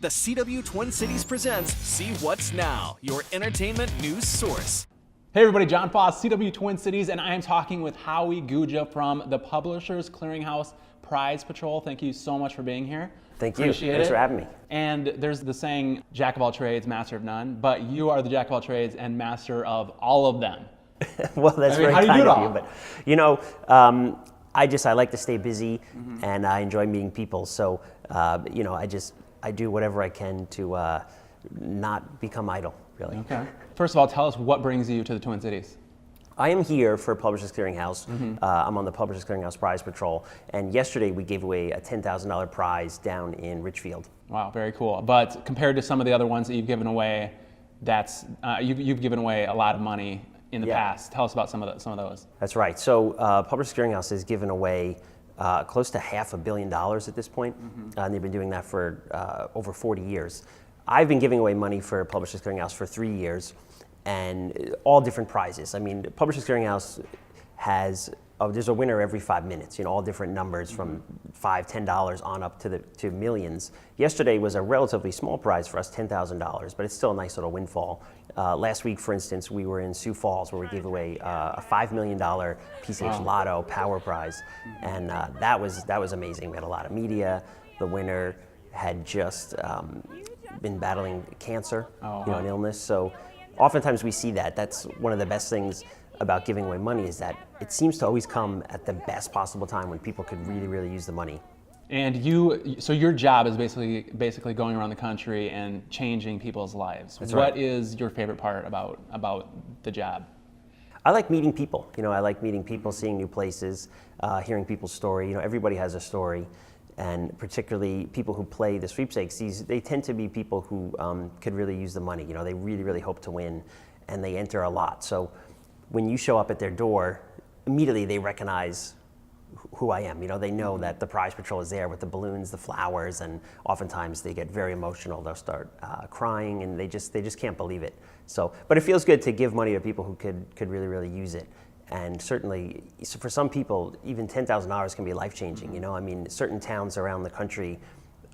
The CW Twin Cities presents See What's Now, your entertainment news source. Hey everybody, Jon Foss, CW Twin Cities, and I am talking with Howie Guja from the Publishers Clearinghouse Prize Patrol. Thank you so much for being here. Thank you. Appreciate Thanks it. for having me. And there's the saying, jack of all trades, master of none, but you are the jack of all trades and master of all of them. Well, that's very how do you kind do it of all? you. But I like to stay busy, and I enjoy meeting people. So I do whatever I can to not become idle, really. Okay. First of all, tell us what brings you to the Twin Cities. I am here for Publishers Clearinghouse. I'm on the Publishers Clearinghouse Prize Patrol, and yesterday we gave away a $10,000 prize down in Richfield. Wow, very cool. But compared to some of the other ones that you've given away, you've given away a lot of money in the past. Tell us about some of those. That's right. So Publishers Clearinghouse has given away close to $500 million at this point, and they've been doing that for over 40 years. I've been giving away money for Publishers Clearinghouse for 3 years, and all different prizes. I mean, Publishers Clearinghouse there's a winner every 5 minutes, all different numbers from $5, $10 on up to millions. Yesterday was a relatively small prize for us, $10,000, but it's still a nice little windfall. Last week, for instance, we were in Sioux Falls where we gave away a $5 million PCH Lotto Power Prize, and that was amazing. We had a lot of media. The winner had just been battling cancer, an illness. So oftentimes we see that. That's one of the best things about giving away money, is that it seems to always come at the best possible time when people could really, really use the money. And so your job is basically going around the country and changing people's lives. That's right. What is your favorite part about the job? I like meeting people. I like meeting people, seeing new places, hearing people's story. Everybody has a story, and particularly people who play the sweepstakes, they tend to be people who could really use the money. They really, really hope to win, and they enter a lot. So when you show up at their door, immediately they recognize who I am. They know that the prize patrol is there with the balloons, the flowers, and oftentimes they get very emotional. They'll start crying, and they just can't believe it. But it feels good to give money to people who could really, really use it. And certainly, for some people, even $10,000 can be life-changing. I mean, certain towns around the country,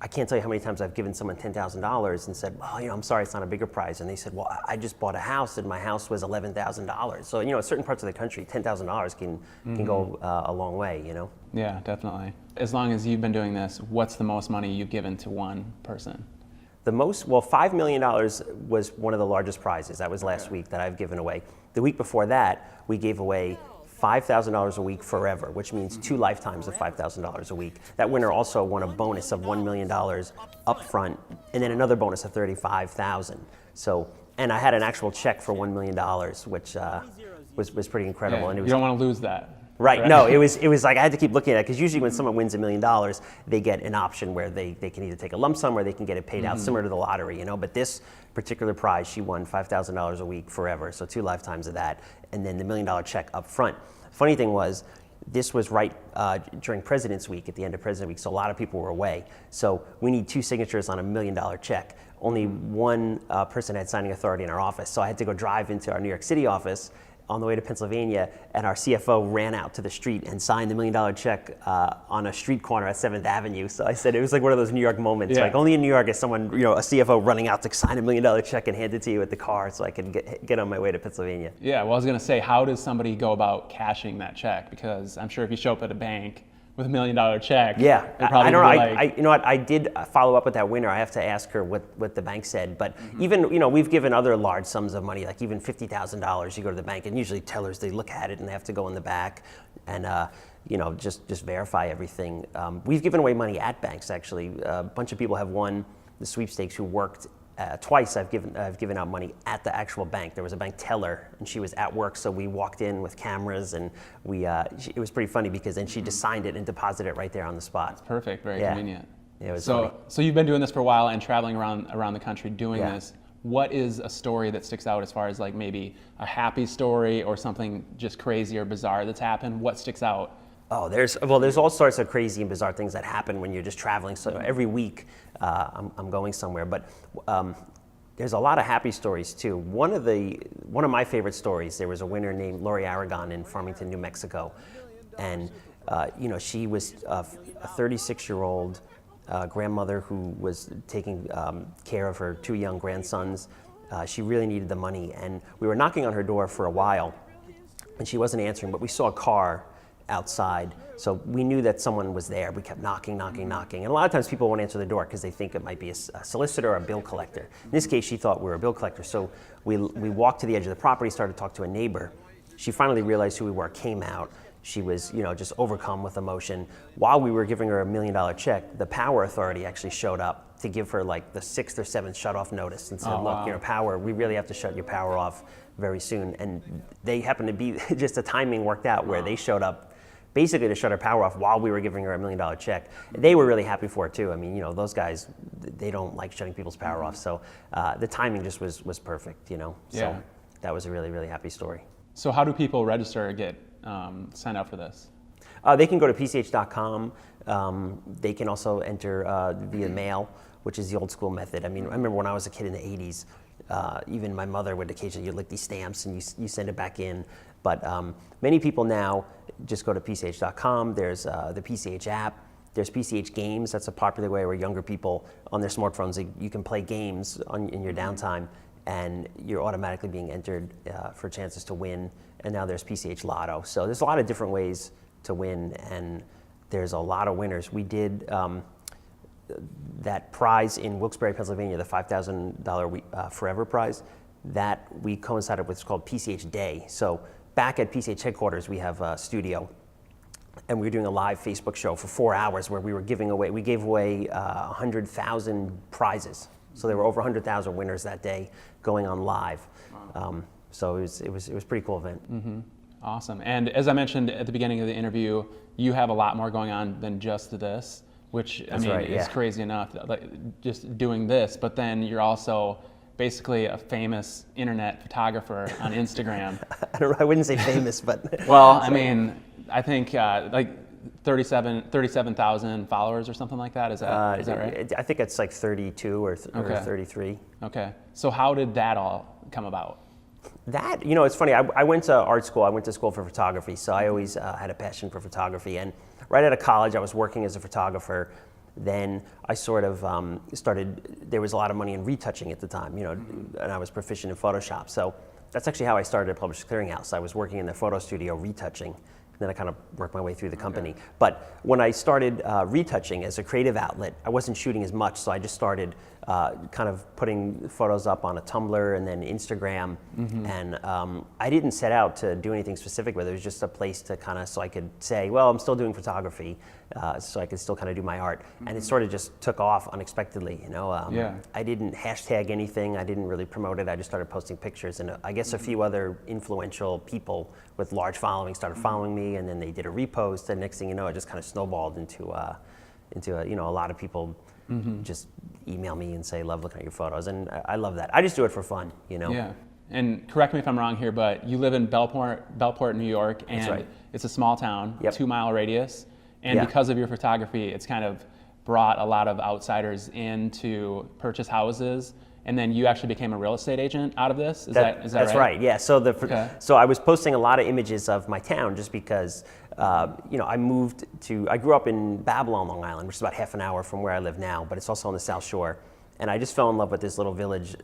I can't tell you how many times I've given someone $10,000 and said, well, I'm sorry, it's not a bigger prize. And they said, well, I just bought a house and my house was $11,000. So, certain parts of the country, $10,000 can go a long way, Yeah, definitely. As long as you've been doing this, what's the most money you've given to one person? $5 million was one of the largest prizes. That was last week that I've given away. The week before that, we gave away $5,000 a week forever, which means 2 lifetimes of $5,000 a week. That winner also won a bonus of $1 million up front, and then another bonus of $35,000. And I had an actual check for $1 million, which was pretty incredible. Yeah, and it was, you don't want to lose that. Right. No, it was like I had to keep looking at it, because usually when someone wins $1 million, they get an option where they can either take a lump sum or they can get it paid out, similar to the lottery, But this particular prize, she won $5,000 a week forever, so 2 lifetimes of that, and then the $1 million check up front. Funny thing was, this was right during President's Week, at the end of President's Week, so a lot of people were away. So we need 2 signatures on a $1 million check. Only one person had signing authority in our office, so I had to go drive into our New York City office on the way to Pennsylvania, and our CFO ran out to the street and signed the $1 million check on a street corner at 7th Avenue. So I said it was like one of those New York moments. Yeah. Like only in New York is someone, a CFO running out to sign $1 million check and hand it to you at the car, so I could get on my way to Pennsylvania. Yeah, well, I was going to say, how does somebody go about cashing that check? Because I'm sure if you show up at a bank with $1 million check, yeah, I don't know. You know what? I did follow up with that winner. I have to ask her what the bank said. But even we've given other large sums of money, like even $50,000. You go to the bank, and usually tellers, they look at it and they have to go in the back and just verify everything. We've given away money at banks, actually. A bunch of people have won the sweepstakes who worked. Twice I've given out money at the actual bank. There was a bank teller, and she was at work, so we walked in with cameras, and it was pretty funny, because then she just signed it and deposited it right there on the spot. Perfect, very convenient. Yeah, it was so you've been doing this for a while and traveling around the country doing this. What is a story that sticks out, as far as like maybe a happy story or something just crazy or bizarre that's happened? What sticks out? Oh, there's all sorts of crazy and bizarre things that happen when you're just traveling. So every week I'm going somewhere, but there's a lot of happy stories too. One of my favorite stories, there was a winner named Lori Aragon in Farmington, New Mexico, and she was a 36-year-old grandmother who was taking care of her 2 young grandsons. She really needed the money, and we were knocking on her door for a while, and she wasn't answering, but we saw a car outside, so we knew that someone was there. We kept knocking, and a lot of times people won't answer the door because they think it might be a solicitor or a bill collector. In this case, she thought we were a bill collector, so we walked to the edge of the property, started to talk to a neighbor. She finally realized who we were, came out. She was, just overcome with emotion. While we were giving her $1 million check, the power authority actually showed up to give her like the 6th or 7th shut-off notice and said, look, power, we really have to shut your power off very soon. And they happened to be, just the timing worked out where they showed up basically to shut her power off while we were giving her $1 million check. They were really happy for it too. I mean, those guys, they don't like shutting people's power off. So the timing just was perfect, So that was a really, really happy story. So how do people register or get sign up for this? They can go to pch.com. They can also enter via mail, which is the old school method. I mean, I remember when I was a kid in the 80s, even my mother would occasionally, you'd lick these stamps and you send it back in. But many people now just go to pch.com. There's the PCH app. There's PCH games. That's a popular way where younger people on their smartphones, you can play games in your downtime, and you're automatically being entered for chances to win. And now there's PCH Lotto. So there's a lot of different ways to win, and there's a lot of winners. We did that prize in Wilkes-Barre, Pennsylvania, the $5,000 Forever Prize. That we coincided with what's called PCH Day. So back at PCH headquarters, we have a studio, and we were doing a live Facebook show for 4 hours where we gave away 100,000 prizes. So there were over 100,000 winners that day going on live. Wow. So it was a pretty cool event. Mm-hmm. Awesome. And as I mentioned at the beginning of the interview, you have a lot more going on than just this, which is crazy enough, like just doing this. But then you're also basically a famous internet photographer on Instagram. I don't know. I wouldn't say famous, but well, I mean, I think like 37,000 followers or something like that. Is that right? I think it's like 32 or 33. Okay. So how did that all come about? That, it's funny. I went to art school. I went to school for photography, so I always had a passion for photography. And right out of college, I was working as a photographer. Then I sort of started, there was a lot of money in retouching at the time, and I was proficient in Photoshop. So that's actually how I started at Publishers Clearinghouse. I was working in their photo studio retouching. Then I kind of worked my way through the company. But when I started retouching as a creative outlet, I wasn't shooting as much, so I just started kind of putting photos up on a Tumblr and then Instagram. Mm-hmm. And I didn't set out to do anything specific with it. It was just a place to kind of, so I could say, well, I'm still doing photography, so I could still kind of do my art. Mm-hmm. And it sort of just took off unexpectedly, I didn't hashtag anything. I didn't really promote it. I just started posting pictures. And I guess a few other influential people with large followings started following me, and then they did a repost. And next thing you know, it just kind of snowballed into a lot of people just email me and say, love looking at your photos. And I love that. I just do it for fun, Yeah. And correct me if I'm wrong here, but you live in Bellport, New York, and right. It's a small town, yep. 2-mile radius. And because of your photography, it's kind of brought a lot of outsiders in to purchase houses. And then you actually became a real estate agent out of this? Is that that's right? Yeah. So so I was posting a lot of images of my town just because I grew up in Babylon, Long Island, which is about half an hour from where I live now, but it's also on the South Shore. And I just fell in love with this little village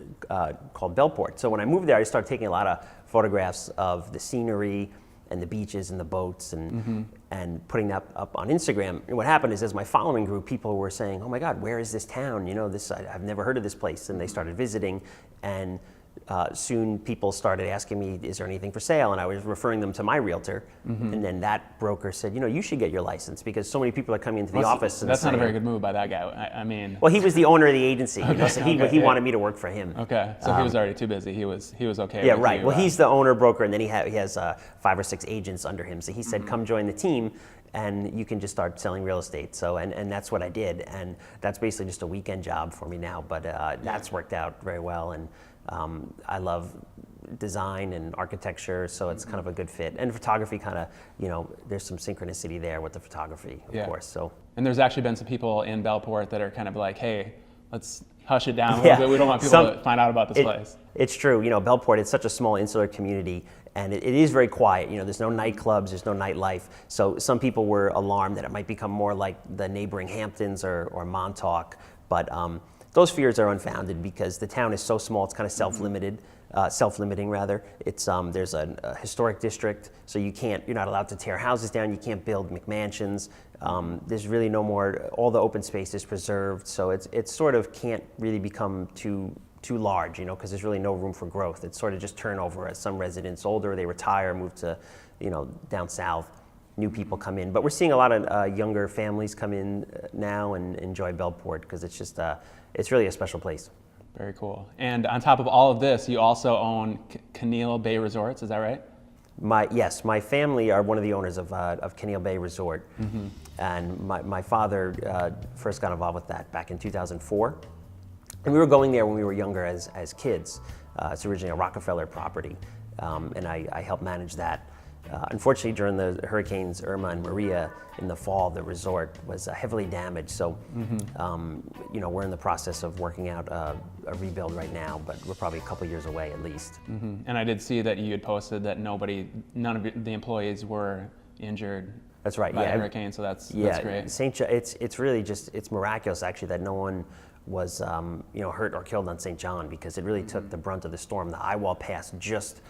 called Bellport. So when I moved there, I started taking a lot of photographs of the scenery and the beaches and the boats and putting that up on Instagram. And what happened is, as my following grew, people were saying, oh my God, where is this town? I've never heard of this place. And they started visiting, and soon people started asking me, is there anything for sale? And I was referring them to my realtor. Mm-hmm. And then that broker said, you should get your license because so many people are coming into the office. And that's not a very good move by that guy. I mean. Well, he was the owner of the agency, so he wanted me to work for him. Okay, so he was already too busy. He was okay. Yeah, with right. You, well, he's the owner broker, and then he has 5 or 6 agents under him. So he said, come join the team, and you can just start selling real estate. So, and that's what I did. And that's basically just a weekend job for me now. But that's worked out very well. And I love design and architecture, so it's kind of a good fit. And photography kind of, there's some synchronicity there with the photography, of course. So. And there's actually been some people in Bellport that are kind of like, hey, let's hush it down a little bit. We don't want people to find out about this place. It's true. Bellport, it's such a small insular community, and it is very quiet. There's no nightclubs, there's no nightlife. So some people were alarmed that it might become more like the neighboring Hamptons or Montauk. But those fears are unfounded because the town is so small, it's kind of self-limiting rather. It's there's a historic district, so you're not allowed to tear houses down, you can't build McMansions. There's really no more, all the open space is preserved, so it sort of can't really become too large, because there's really no room for growth. It's sort of just turnover as some residents older, they retire, move to, down south. New people come in, but we're seeing a lot of younger families come in now and enjoy Bellport because it's just it's really a special place. Very cool. And on top of all of this, you also own Keneal Bay Resorts. Is that right? Yes, my family are one of the owners of Keneal Bay Resort, and my father first got involved with that back in 2004, and we were going there when we were younger as kids. It's originally a Rockefeller property, and I helped manage that. Unfortunately, during the hurricanes Irma and Maria in the fall, the resort was heavily damaged. So, we're in the process of working out a rebuild right now, but we're probably a couple years away at least. And I did see that you had posted that none of the employees were injured. That's right. By the hurricane, so that's great. It's really it's miraculous actually that no one was hurt or killed on St. John because it really took the brunt of the storm. The eye wall passed just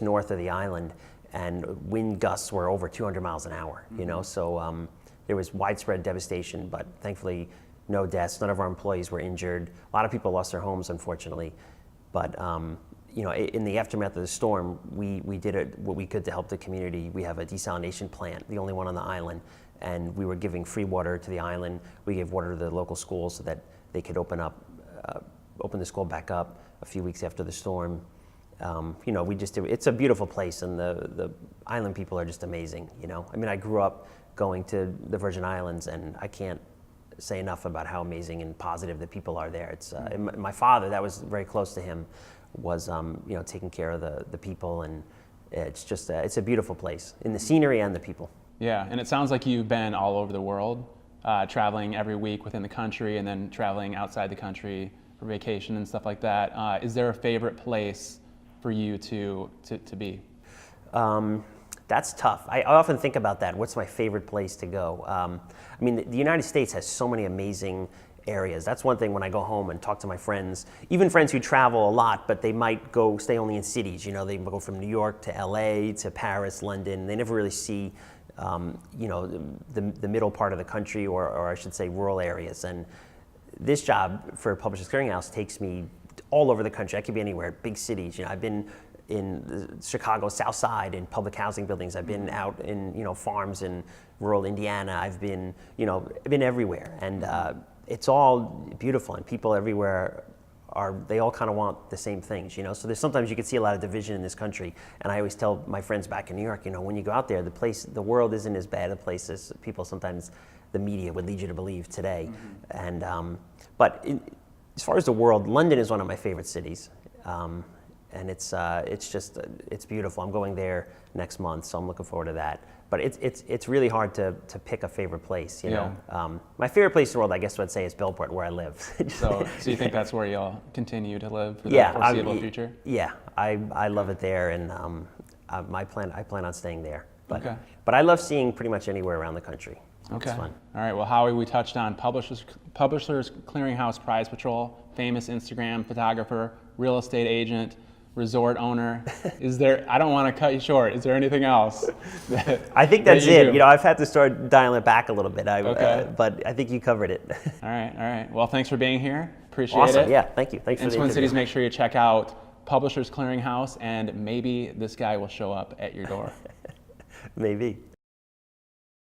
north of the island, and wind gusts were over 200 miles an hour, so there was widespread devastation, but thankfully no deaths, none of our employees were injured. A lot of people lost their homes, unfortunately, but in the aftermath of the storm, we did what we could to help the community. We have a desalination plant, the only one on the island, and we were giving free water to the island. We gave water to the local schools so that they could open the school back up a few weeks after the storm. It's a beautiful place, and the island people are just amazing, I grew up going to the Virgin Islands, and I can't say enough about how amazing and positive the people are there. It's my father, that was very close to him, was taking care of the people, and it's just it's a beautiful place in the scenery and the people. Yeah, and it sounds like you've been all over the world, traveling every week within the country and then traveling outside the country for vacation and stuff like that. Is there a favorite place for you to be? That's tough. I often think about that. What's my favorite place to go? The United States has so many amazing areas. That's one thing when I go home and talk to my friends, even friends who travel a lot, but they might stay only in cities. They go from New York to LA to Paris, London. They never really see, the middle part of the country, or I should say rural areas. And this job for Publishers Clearinghouse takes me all over the country. I could be anywhere, big cities. I've been in Chicago South Side in public housing buildings. I've been out in farms in rural Indiana. I've been everywhere, and it's all beautiful. And people everywhere they all kind of want the same things. So there's sometimes you can see a lot of division in this country. And I always tell my friends back in New York, when you go out there, the world isn't as bad a place as people sometimes the media would lead you to believe today. And as far as the world, London is one of my favorite cities. And it's beautiful. I'm going there next month, so I'm looking forward to that. But it's really hard to pick a favorite place, My favorite place in the world, I guess I'd say, is Bellport, where I live. So you think that's where you'll continue to live for the foreseeable future? Yeah, I love it there, and I plan on staying there. But I love seeing pretty much anywhere around the country. Okay. It's fun. All right. Well, Howie, we touched on Publishers Clearinghouse Prize Patrol, famous Instagram photographer, real estate agent, resort owner. I don't want to cut you short. Is there anything else? I think that's it. I've had to start dialing it back a little bit. But I think you covered it. All right. Well, thanks for being here. Appreciate it. Awesome. Yeah. Thank you. Thanks for the Twin interview. Cities, make sure you check out Publishers Clearinghouse, and maybe this guy will show up at your door. Maybe.